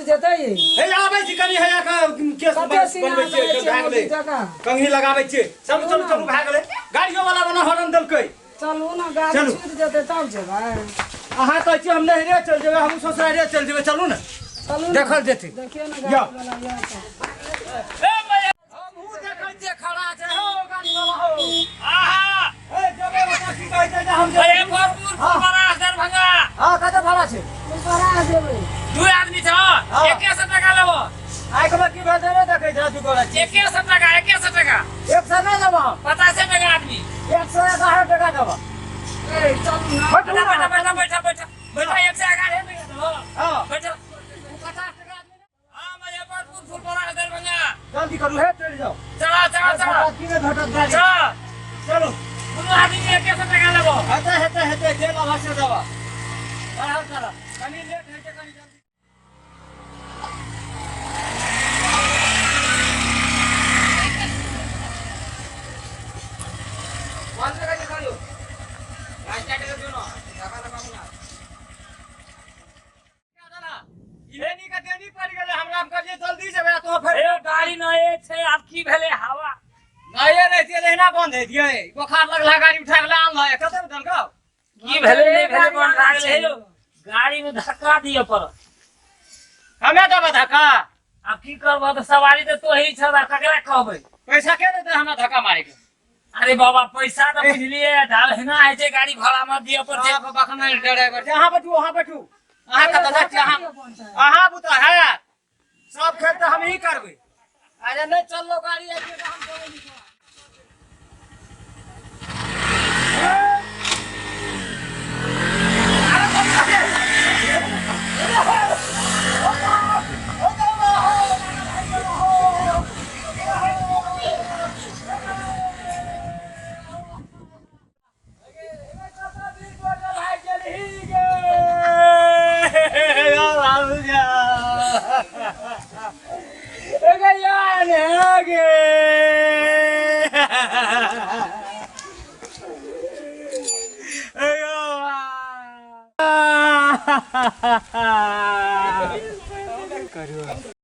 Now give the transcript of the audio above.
जेतै हे आबै छी कनी हैया के केस बनबै छै भाग गेलै कंघी लगाबै छै चलू चलू चलू भाग गेलै गाड़ियो वाला बना हॉर्न देलकै चलू ना गाड़ी छूट जेतै तब जेबै अहाँ कहै छी हम नहिरे चल जेबै हम ससुरारिये चल जेबै चलू ने चलू देखल जेतै देखिए ना गाड़ी वाला ये ए भैया हमहु देखै छियै खड़ा छै हो गाड़ी वाला हो आहा ए जबे बता की कहै छै हम ए भरपूर बड़ा दरभंगा हां कते भाड़ा छै बड़ा देबै दू आदमी छ 100 टका लेबो आइ कब की बात है देखै जा दू गोरा 100 टका 100 टका 100 ना देबो 50 टका आदमी 111 टका देबो ए चलू ना बैठा बैठा बैठा बैठा बैठा 111 में देबो हां बैठा 50 टका आदमी हां मैं भरपूर फुल बड़ा दरभंगा जल्दी करू हे चल जाओ चला चला चला की ने घटत गाड़ी चलो दोनों आदमी 100 टका लेबो हेते जे बाबा से देबो चला चला कनी लेट है के कनी जल्दी कौन से गाड़ी खड़ो रास्ता के दोनों लगा लगा मुना क्या दादा इलेनी का देनी पड़ गेले हमरा हम करिए जल्दी जेबे तो फिर ए गाड़ी नए छे अब की भेले हवा नये रहते लेना बंद है दिए बुखार लगला गाड़ी उठा के आन ल कते में दलका की भेले नहीं भेले बन लागले हे गाड़ी में धक्का दिए पर हमें तो धक्का अब की करबो तो सवारी तो ही छदा ककरा कहबै पैसा के देते हमरा धक्का मारे के अरे बाबा पैसा तो बुझलिए ढाल है ना है जे गाड़ी भाड़ा में दिए पर जे आप बखना ड्राइवर यहां बैठू अहां का दादा अहां बुता है सब खेत तो हम ही करबे अरे नहीं चल लो गाड़ी है हम चले नहीं करो